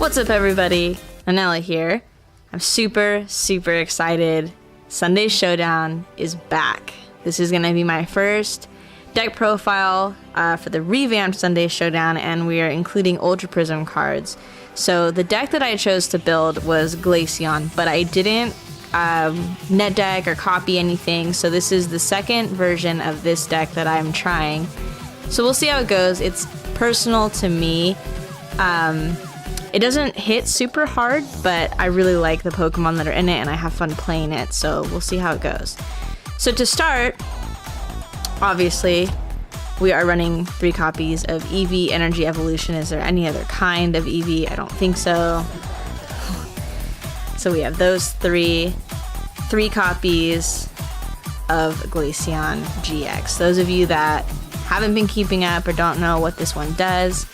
What's up, everybody? Nanelly here. I'm super excited. Sunday Showdown is back. This is going to be my first deck profile for the revamped Sunday Showdown, and we are including Ultra Prism cards. So the deck that I chose to build was Glaceon, but I didn't net deck or copy anything, so this is the second version of this deck that I'm trying. So we'll see how it goes. It's personal to me. It doesn't hit super hard, but I really like the Pokemon that are in it and I have fun playing it, so we'll see how it goes. So to start, obviously, we are running 3 copies of Eevee Energy Evolution. Is there any other kind of Eevee? I don't think so. So we have those 3 copies of Glaceon GX. Those of you that haven't been keeping up or don't know what this one does,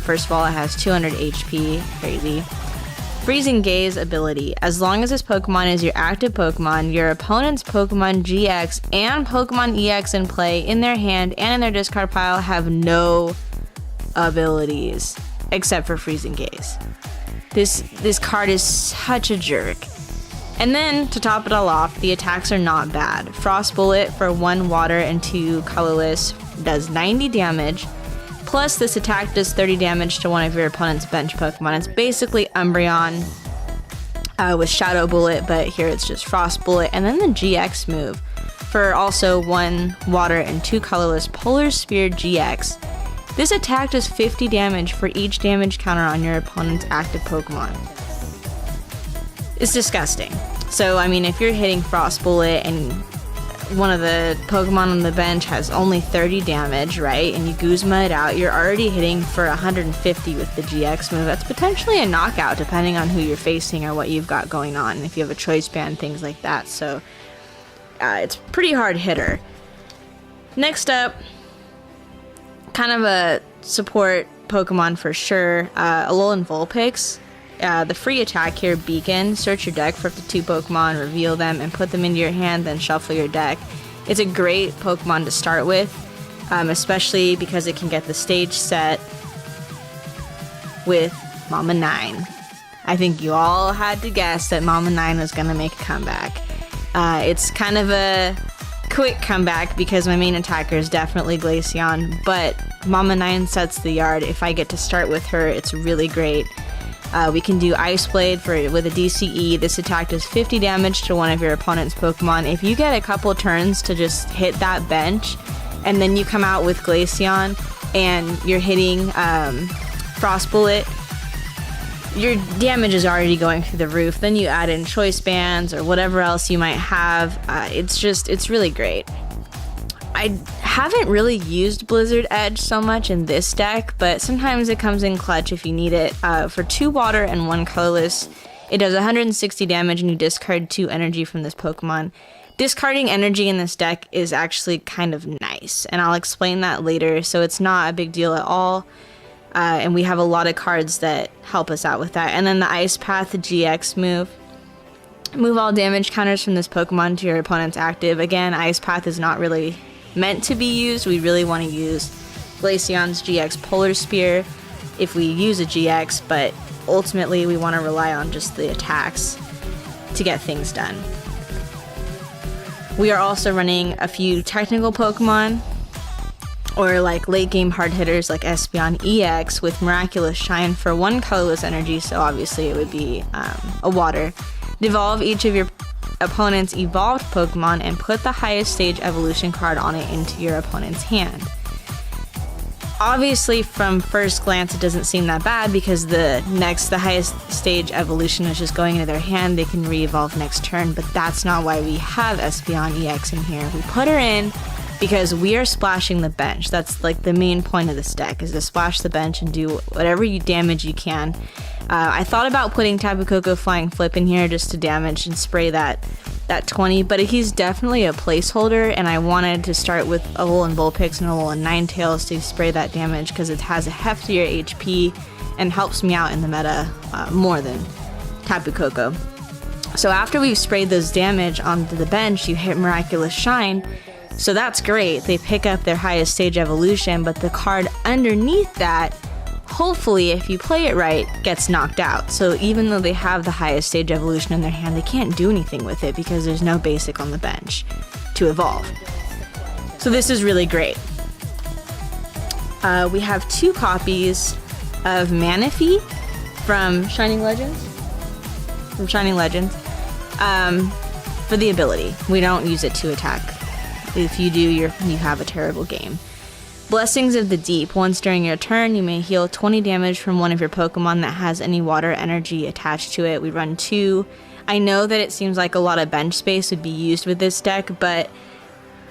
first of all, it has 200 HP, crazy. Freezing Gaze ability. As long as this Pokemon is your active Pokemon, your opponent's Pokemon GX and Pokemon EX in play in their hand and in their discard pile have no abilities except for Freezing Gaze. This card is such a jerk. And then, to top it all off, the attacks are not bad. Frost Bullet for 1 water and 2 colorless does 90 damage. Plus, this attack does 30 damage to one of your opponent's bench Pokemon. It's basically Umbreon with Shadow Bullet, but here it's just Frost Bullet. And then the GX move for also 1 water and 2 colorless Polar Spear GX. This attack does 50 damage for each damage counter on your opponent's active Pokemon. It's disgusting. So, I mean, if you're hitting Frost Bullet and one of the Pokemon on the bench has only 30 damage, right, and you Guzma it out, you're already hitting for 150 with the GX move. That's potentially a knockout depending on who you're facing or what you've got going on, if you have a choice band, things like that. So it's a pretty hard hitter. Next up, kind of a support Pokemon for sure, Alolan Vulpix. The free attack here, Beacon. Search your deck for up to 2 Pokemon, reveal them, and put them into your hand, then shuffle your deck. It's a great Pokemon to start with, especially because it can get the stage set with Mama 9. I think you all had to guess that Mama 9 was going to make a comeback. It's kind of a quick comeback because my main attacker is definitely Glaceon, but Mama 9 sets the yard. If I get to start with her, it's really great. We can do Ice Blade with a DCE. This attack does 50 damage to one of your opponent's Pokemon. If you get a couple turns to just hit that bench, and then you come out with Glaceon, and you're hitting Frost Bullet, your damage is already going through the roof. Then you add in Choice Bands or whatever else you might have. It's really great. I haven't really used Blizzard Edge so much in this deck, but sometimes it comes in clutch if you need it. For 2 water and 1 colorless, it does 160 damage and you discard 2 energy from this Pokemon. Discarding energy in this deck is actually kind of nice, and I'll explain that later, so it's not a big deal at all. And we have a lot of cards that help us out with that. And then the Ice Path GX move. Move all damage counters from this Pokemon to your opponent's active. Again, Ice Path is not really meant to be used. We really want to use Glaceon's GX Polar Spear if we use a GX, but ultimately we want to rely on just the attacks to get things done. We are also running a few technical Pokemon, or like late game hard hitters like Espeon EX with Miraculous Shine for 1 colorless energy, so obviously it would be a water. Devolve each of your opponent's evolved Pokemon and put the highest stage evolution card on it into your opponent's hand. Obviously, from first glance, it doesn't seem that bad because the highest stage evolution is just going into their hand. They can re-evolve next turn, but that's not why we have Espeon EX in here. We put her in because we are splashing the bench. That's like the main point of this deck, is to splash the bench and do whatever damage you can. I thought about putting Tapu Koko Flying Flip in here just to damage and spray that 20, but he's definitely a placeholder, and I wanted to start with Alolan Vulpix and Alolan Ninetales to spray that damage because it has a heftier HP and helps me out in the meta more than Tapu Koko. So after we've sprayed those damage onto the bench, you hit Miraculous Shine. So that's great. They pick up their highest stage evolution, but the card underneath that hopefully, if you play it right, gets knocked out. So even though they have the highest stage evolution in their hand, they can't do anything with it because there's no basic on the bench to evolve. So this is really great. We have 2 copies of Manaphy from Shining Legends. For the ability. We don't use it to attack. If you do, you have a terrible game. Blessings of the Deep. Once during your turn, you may heal 20 damage from one of your Pokemon that has any water energy attached to it. We run 2. I know that it seems like a lot of bench space would be used with this deck, but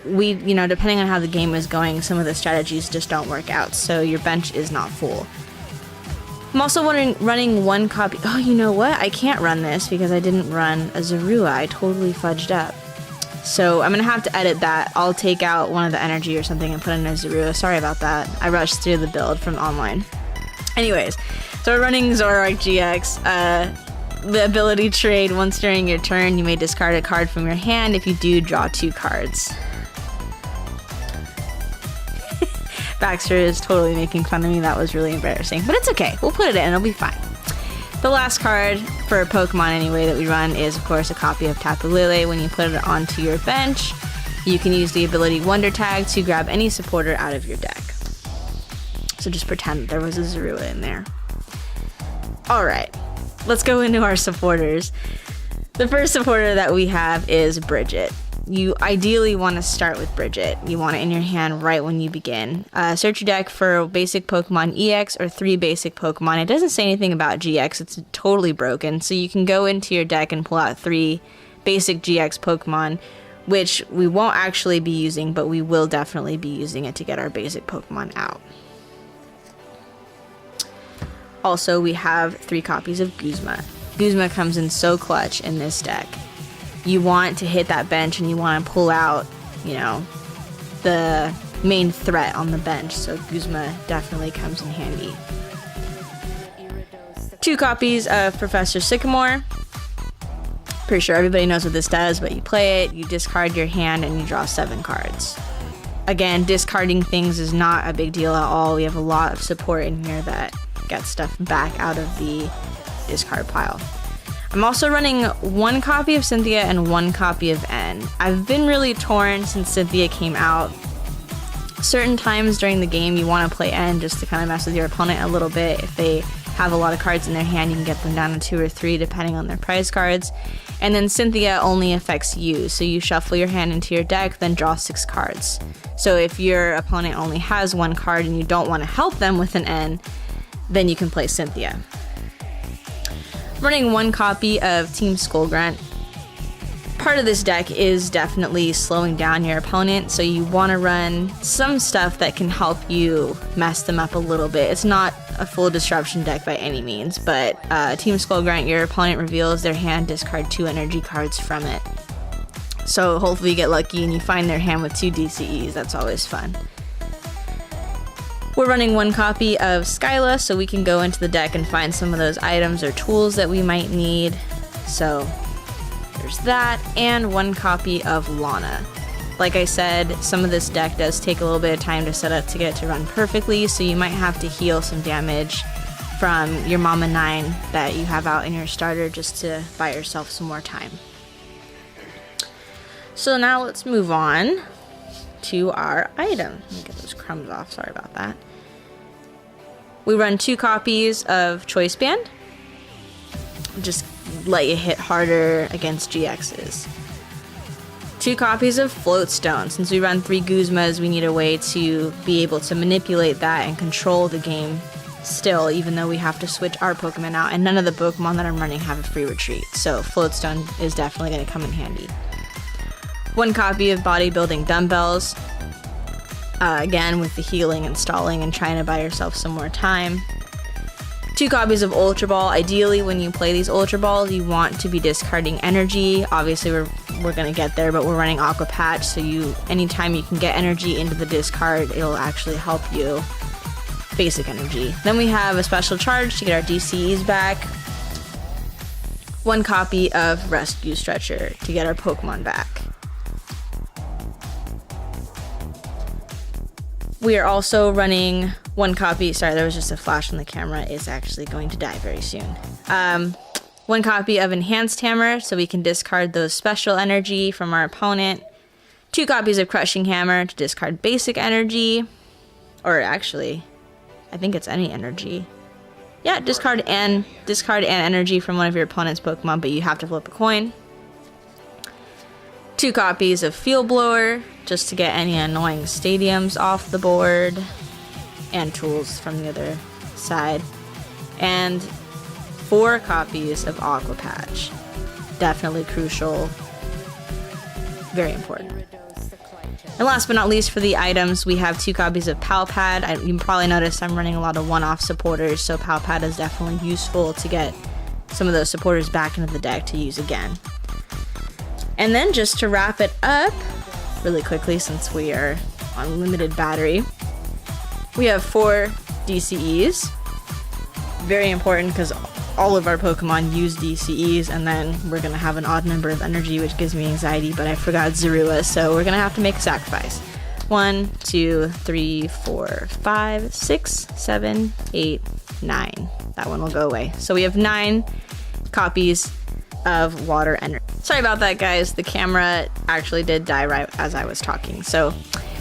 depending on how the game is going, some of the strategies just don't work out, so your bench is not full. I'm also running 1 copy. Oh, you know what? I can't run this because I didn't run a Zorua. I totally fudged up. So I'm going to have to edit that. I'll take out one of the energy or something and put in a Zorua. Sorry about that. I rushed through the build from online. Anyways, so we're running Zoroark GX. The ability trade, once during your turn, you may discard a card from your hand. If you do, draw 2 cards. Baxter is totally making fun of me. That was really embarrassing. But it's okay. We'll put it in. It'll be fine. The last card for Pokemon anyway that we run is, of course, a copy of Tapu Lele. When you put it onto your bench, you can use the ability Wonder Tag to grab any supporter out of your deck. So just pretend that there was a Zorua in there. Alright, let's go into our supporters. The first supporter that we have is Bridget. You ideally want to start with Bridget. You want it in your hand right when you begin. Search your deck for basic Pokemon EX or 3 basic Pokemon. It doesn't say anything about GX. It's totally broken. So you can go into your deck and pull out 3 basic GX Pokemon, which we won't actually be using, but we will definitely be using it to get our basic Pokemon out. Also, we have 3 copies of Guzma. Guzma comes in so clutch in this deck. You want to hit that bench and you want to pull out, the main threat on the bench. So Guzma definitely comes in handy. 2 copies of Professor Sycamore. Pretty sure everybody knows what this does, but you play it, you discard your hand, and you draw 7 cards. Again, discarding things is not a big deal at all. We have a lot of support in here that gets stuff back out of the discard pile. I'm also running 1 copy of Cynthia and 1 copy of N. I've been really torn since Cynthia came out. Certain times during the game you want to play N just to kind of mess with your opponent a little bit. If they have a lot of cards in their hand, you can get them down to 2 or 3 depending on their prize cards. And then Cynthia only affects you, so you shuffle your hand into your deck, then draw 6 cards. So if your opponent only has 1 card and you don't want to help them with an N, then you can play Cynthia. Running 1 copy of Team Skullgrunt. Part of this deck is definitely slowing down your opponent, so you want to run some stuff that can help you mess them up a little bit. It's not a full disruption deck by any means, but Team Skullgrunt, your opponent reveals their hand, discard 2 energy cards from it. So hopefully you get lucky and you find their hand with 2 DCEs. That's always fun. We're running 1 copy of Skyla, so we can go into the deck and find some of those items or tools that we might need. So there's that, and 1 copy of Lana. Like I said, some of this deck does take a little bit of time to set up to get it to run perfectly, so you might have to heal some damage from your Mama 9 that you have out in your starter just to buy yourself some more time. So now let's move on to our item. Let me get those crumbs off, sorry about that. We run 2 copies of Choice Band. Just let you hit harder against GXs. 2 copies of Float Stone. Since we run 3 Guzmas, we need a way to be able to manipulate that and control the game still, even though we have to switch our Pokemon out, and none of the Pokemon that I'm running have a free retreat, so Float Stone is definitely going to come in handy. 1 copy of Bodybuilding Dumbbells. Again, with the healing and stalling and trying to buy yourself some more time. 2 copies of Ultra Ball. Ideally, when you play these Ultra Balls, you want to be discarding energy. Obviously, we're going to get there, but we're running Aqua Patch, so anytime you can get energy into the discard, it'll actually help you. Basic energy. Then we have a special charge to get our DCEs back. 1 copy of Rescue Stretcher to get our Pokemon back. We are also running 1 copy, sorry, there was just a flash on the camera, is actually going to die very soon. 1 copy of Enhanced Hammer, so we can discard those special energy from our opponent. 2 copies of Crushing Hammer to discard basic energy. Or actually, I think it's any energy. Yeah, discard an energy from one of your opponent's Pokemon, but you have to flip a coin. 2 copies of Field Blower, just to get any annoying stadiums off the board. And tools from the other side. And 4 copies of Aqua Patch. Definitely crucial. Very important. And last but not least, for the items, we have 2 copies of Pal Pad. You probably noticed I'm running a lot of one-off supporters, so Pal Pad is definitely useful to get some of those supporters back into the deck to use again. And then just to wrap it up really quickly, since we are on limited battery, we have 4 DCEs. Very important because all of our Pokemon use DCEs, and then we're going to have an odd number of energy, which gives me anxiety, but I forgot Zorua, so we're going to have to make a sacrifice. 1, 2, 3, 4, 5, 6, 7, 8, 9. That one will go away. So we have 9 copies of Water Energy. Sorry about that, guys. The camera actually did die right as I was talking. So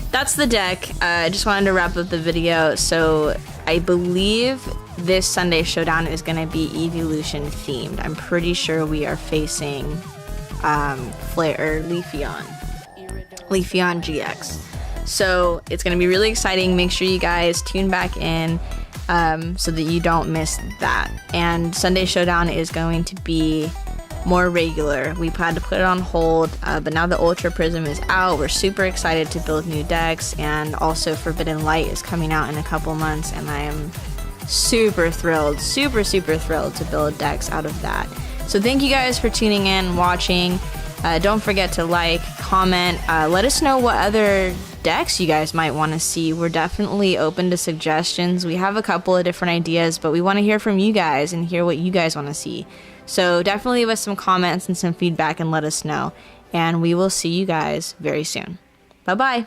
that's the deck. I just wanted to wrap up the video. So I believe this Sunday Showdown is going to be Evolution themed. I'm pretty sure we are facing Leafeon GX. So it's going to be really exciting. Make sure you guys tune back in so that you don't miss that. And Sunday Showdown is going to be more regular. We had to put it on hold, but now the Ultra Prism is out. We're super excited to build new decks, and also Forbidden Light is coming out in a couple months, and I am super thrilled, super thrilled to build decks out of that. So thank you guys for tuning in, watching. Don't forget to like, comment, let us know what other decks you guys might want to see. We're definitely open to suggestions. We have a couple of different ideas, but we want to hear from you guys and hear what you guys want to see. So definitely leave us some comments and some feedback and let us know. And we will see you guys very soon. Bye-bye.